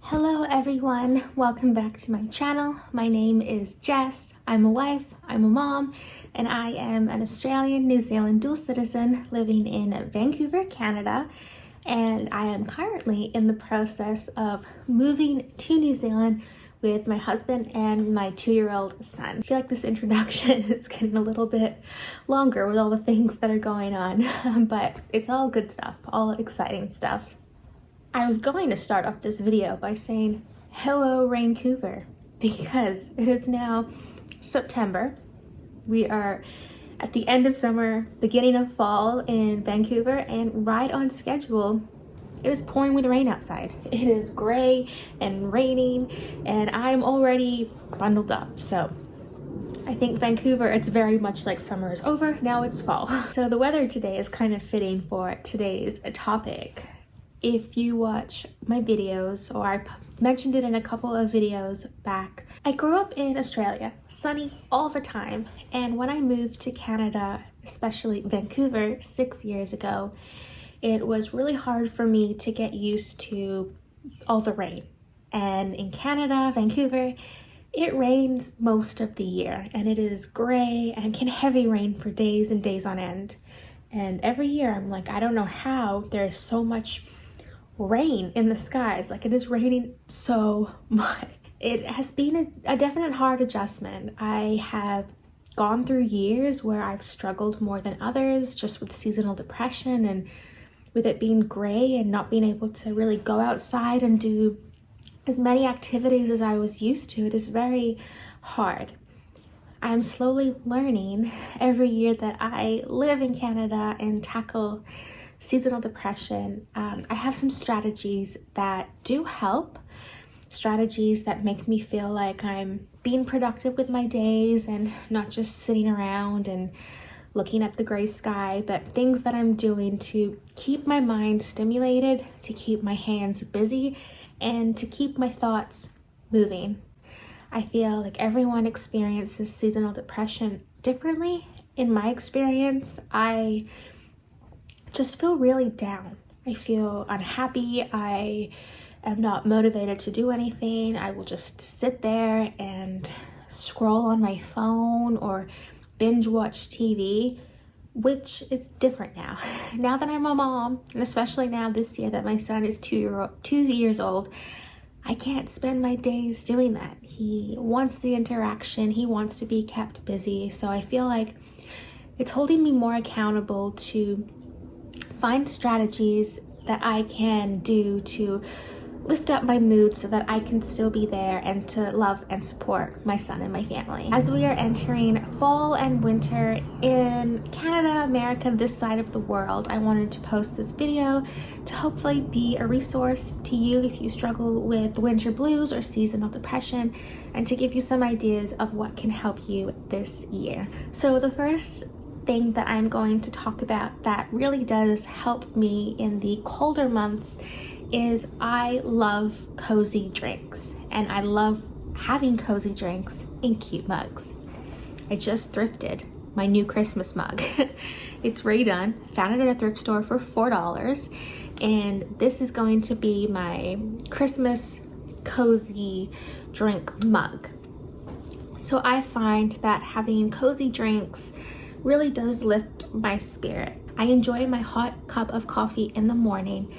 Hello everyone, welcome back to my channel. My name is Jess. I'm a wife, I'm a mom, and I am an Australian New Zealand dual citizen living in Vancouver, Canada. And I am currently in the process of moving to New Zealand with my husband and my 2-year-old son. I feel like this introduction is getting a little bit longer with all the things that are going on, but it's all good stuff, all exciting stuff. I was going to start off this video by saying hello Vancouver, because it is now September. We are at the end of summer, beginning of fall in Vancouver, and right on schedule. It is pouring with rain outside. It is gray and raining, and I'm already bundled up. So I think Vancouver, it's very much like summer is over, now it's fall. So the weather today is kind of fitting for today's topic. If you watch my videos, or I mentioned it in a couple of videos back, I grew up in Australia, sunny all the time. And when I moved to Canada, especially Vancouver 6 years ago, it was really hard for me to get used to all the rain. And in Canada, Vancouver, it rains most of the year, and it is gray and can heavy rain for days and days on end. And every year I'm like, I don't know how there's so much rain in the skies. Like, it is raining so much. It has been a definite hard adjustment. I have gone through years where I've struggled more than others just with seasonal depression, and with it being gray and not being able to really go outside and do as many activities as I was used to. It is very hard. I'm slowly learning every year that I live in Canada and tackle seasonal depression. I have some strategies that do help, strategies that make me feel like I'm being productive with my days and not just sitting around and looking at the gray sky, but things that I'm doing to keep my mind stimulated, to keep my hands busy, and to keep my thoughts moving. I feel like everyone experiences seasonal depression differently. In my experience, I just feel really down. I feel unhappy. I am not motivated to do anything. I will just sit there and scroll on my phone or binge watch TV, which is different now. Now that I'm a mom, and especially now this year that my son is 2 years old, I can't spend my days doing that. He wants the interaction. He wants to be kept busy. So I feel like it's holding me more accountable to find strategies that I can do to lift up my mood so that I can still be there and to love and support my son and my family. As we are entering fall and winter in Canada, America, this side of the world, I wanted to post this video to hopefully be a resource to you if you struggle with winter blues or seasonal depression, and to give you some ideas of what can help you this year. So the first thing that I'm going to talk about that really does help me in the colder months is I love cozy drinks, and I love having cozy drinks in cute mugs. I just thrifted my new Christmas mug. It's redone, found it at a thrift store for $4, and this is going to be my Christmas cozy drink mug. So I find that having cozy drinks really does lift my spirit. I enjoy my hot cup of coffee in the morning,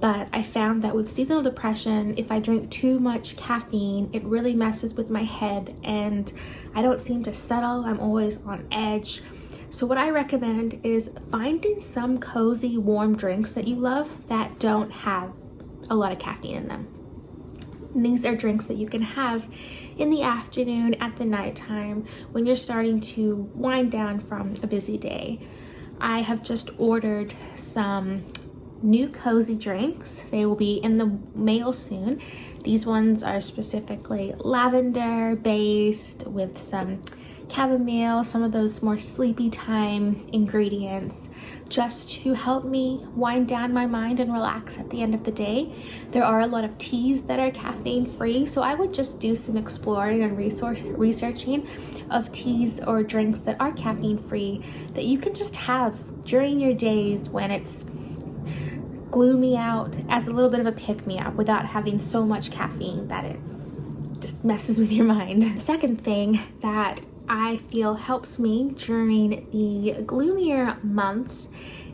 but I found that with seasonal depression, if I drink too much caffeine, it really messes with my head and I don't seem to settle. I'm always on edge. So what I recommend is finding some cozy warm drinks that you love that don't have a lot of caffeine in them. And these are drinks that you can have in the afternoon, at the nighttime, when you're starting to wind down from a busy day. I have just ordered some new cozy drinks. They will be in the mail soon. These ones are specifically lavender based with some chamomile, some of those more sleepy time ingredients, just to help me wind down my mind and relax at the end of the day. There are a lot of teas that are caffeine free, so I would just do some exploring and researching of teas or drinks that are caffeine free that you can just have during your days when it's glue me out as a little bit of a pick-me-up without having so much caffeine that it just messes with your mind. The second thing that I feel helps me during the gloomier months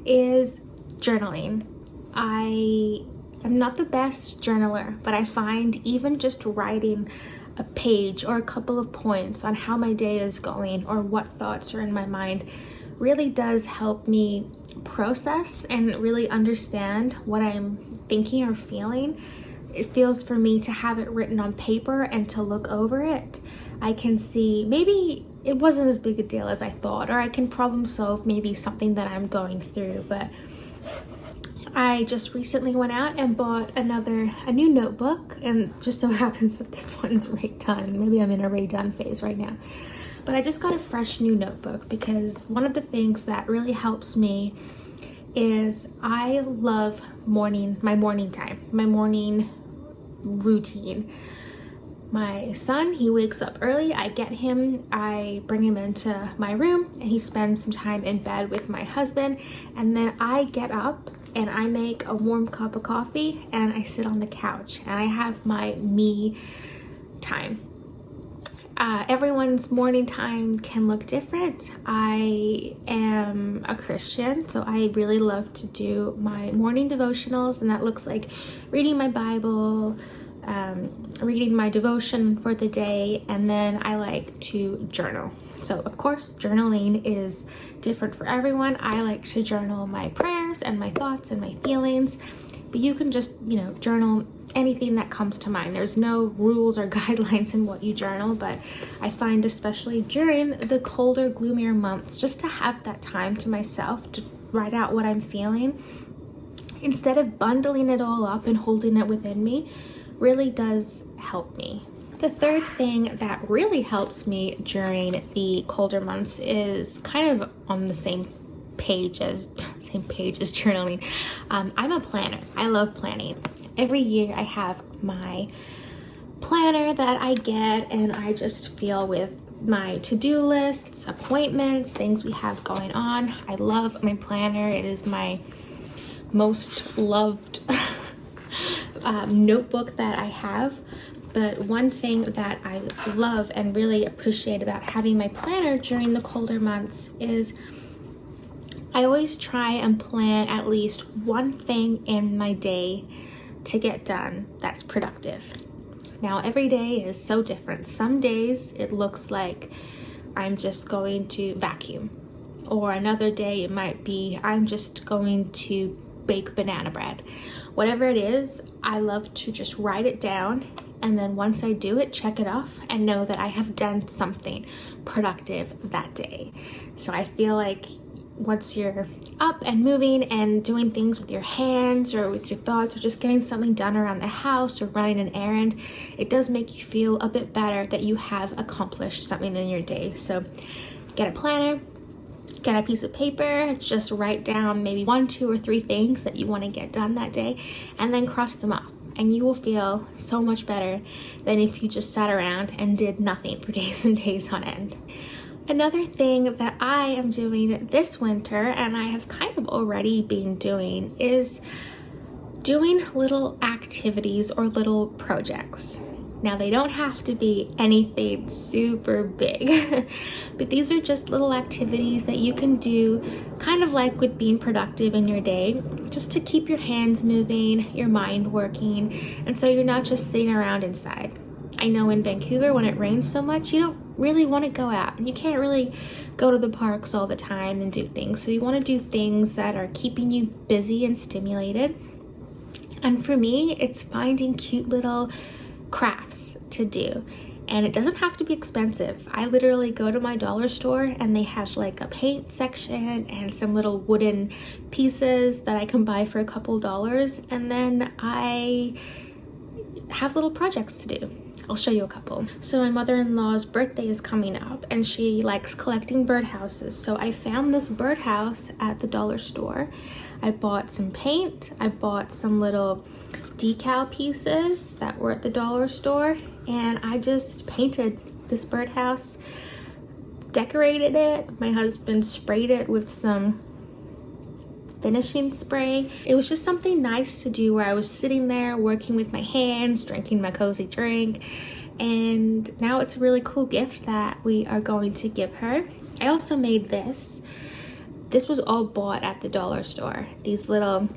is journaling. I am not the best journaler, but I find even just writing a page or a couple of points on how my day is going or what thoughts are in my mind really does help me process and really understand what I'm thinking or feeling. It feels for me to have it written on paper and to look over it. I can see maybe it wasn't as big a deal as I thought, or I can problem solve maybe something that I'm going through. But I just recently went out and bought a new notebook, and just so happens that this one's redone. Maybe I'm in a redone phase right now. But I just got a fresh new notebook because one of the things that really helps me is I love my morning time, my morning routine. My son, he wakes up early. I get him, I bring him into my room, and he spends some time in bed with my husband. And then I get up and I make a warm cup of coffee and I sit on the couch and I have my me time. Everyone's morning time can look different. I am a Christian, so I really love to do my morning devotionals, and that looks like reading my Bible, reading my devotion for the day, and then I like to journal. So of course, journaling is different for everyone. I like to journal my prayers and my thoughts and my feelings, but you can just, journal anything that comes to mind. There's no rules or guidelines in what you journal, but I find especially during the colder, gloomier months, just to have that time to myself to write out what I'm feeling instead of bundling it all up and holding it within me really does help me. The third thing that really helps me during the colder months is kind of on the same page as journaling. I'm a planner. I love planning. Every year I have my planner that I get, and I just fill with my to-do lists, appointments, things we have going on. I love my planner. It is my most loved notebook that I have. But one thing that I love and really appreciate about having my planner during the colder months is I always try and plan at least one thing in my day to get done that's productive. Now, every day is so different. Some days it looks like I'm just going to vacuum, or another day it might be I'm just going to bake banana bread. Whatever it is, I love to just write it down, and then once I do it, check it off and know that I have done something productive that day. So I feel like once you're up and moving and doing things with your hands or with your thoughts or just getting something done around the house or running an errand, it does make you feel a bit better that you have accomplished something in your day. So get a planner, get a piece of paper, just write down maybe 1, 2, or 3 things that you want to get done that day, and then cross them off. And you will feel so much better than if you just sat around and did nothing for days and days on end. Another thing that I am doing this winter, and I have kind of already been doing, is doing little activities or little projects. Now, they don't have to be anything super big, but these are just little activities that you can do kind of like with being productive in your day, just to keep your hands moving, your mind working, and so you're not just sitting around inside. I know in Vancouver, when it rains so much, you don't really want to go out, and you can't really go to the parks all the time and do things. So you want to do things that are keeping you busy and stimulated. And for me, it's finding cute little crafts to do, and it doesn't have to be expensive. I literally go to my dollar store and they have like a paint section and some little wooden pieces that I can buy for a couple dollars, and then I have little projects to do. I'll show you a couple. So my mother-in-law's birthday is coming up, and she likes collecting birdhouses. So I found this birdhouse at the dollar store. I bought some paint. I bought some little decal pieces that were at the dollar store, and I just painted this birdhouse, decorated it. My husband sprayed it with some finishing spray. It was just something nice to do where I was sitting there working with my hands, drinking my cozy drink, and now it's a really cool gift that we are going to give her. I also made this. This was all bought at the dollar store. These little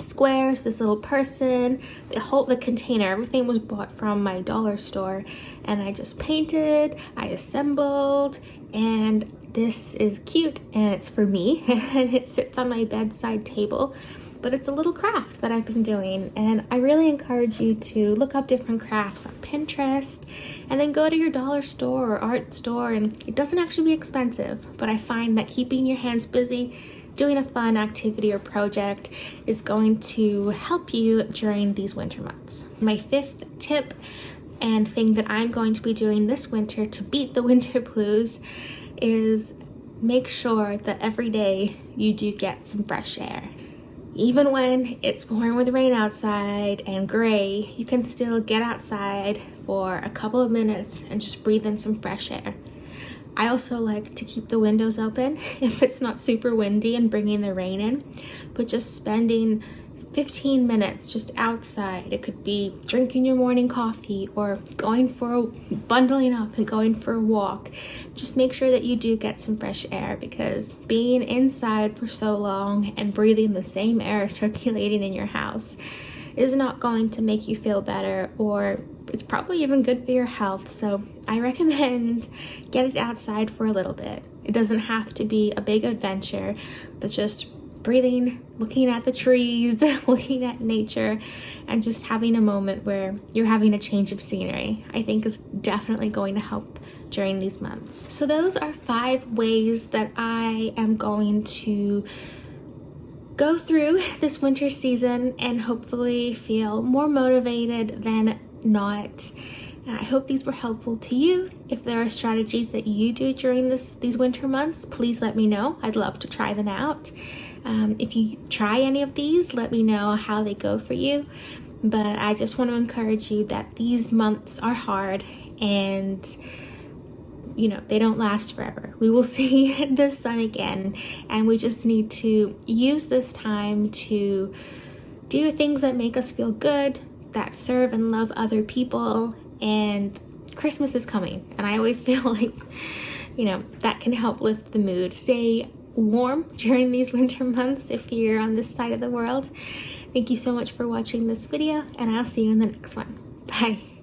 squares, this little person, the container, everything was bought from my dollar store, and I just painted, I assembled, and this is cute, and it's for me and it sits on my bedside table. But it's a little craft that I've been doing, and I really encourage you to look up different crafts on Pinterest and then go to your dollar store or art store, and it doesn't have to be expensive, but I find that keeping your hands busy doing a fun activity or project is going to help you during these winter months. My 5th tip and thing that I'm going to be doing this winter to beat the winter blues is make sure that every day you do get some fresh air. Even when it's pouring with rain outside and gray, you can still get outside for a couple of minutes and just breathe in some fresh air. I also like to keep the windows open if it's not super windy and bringing the rain in, but just spending 15 minutes just outside. It could be drinking your morning coffee or bundling up and going for a walk. Just make sure that you do get some fresh air, because being inside for so long and breathing the same air circulating in your house is not going to make you feel better, or it's probably even good for your health. So I recommend getting outside for a little bit. It doesn't have to be a big adventure, but just breathing, looking at the trees, looking at nature, and just having a moment where you're having a change of scenery, I think is definitely going to help during these months. So those are 5 ways that I am going to go through this winter season and hopefully feel more motivated than not. I hope these were helpful to you. If there are strategies that you do during these winter months, please let me know. I'd love to try them out. If you try any of these, let me know how they go for you. But I just want to encourage you that these months are hard, and they don't last forever. We will see the sun again, and we just need to use this time to do things that make us feel good, that serve and love other people. And Christmas is coming, and I always feel like that can help lift the mood. Stay warm during these winter months if you're on this side of the world. Thank you so much for watching this video, and I'll see you in the next one. Bye.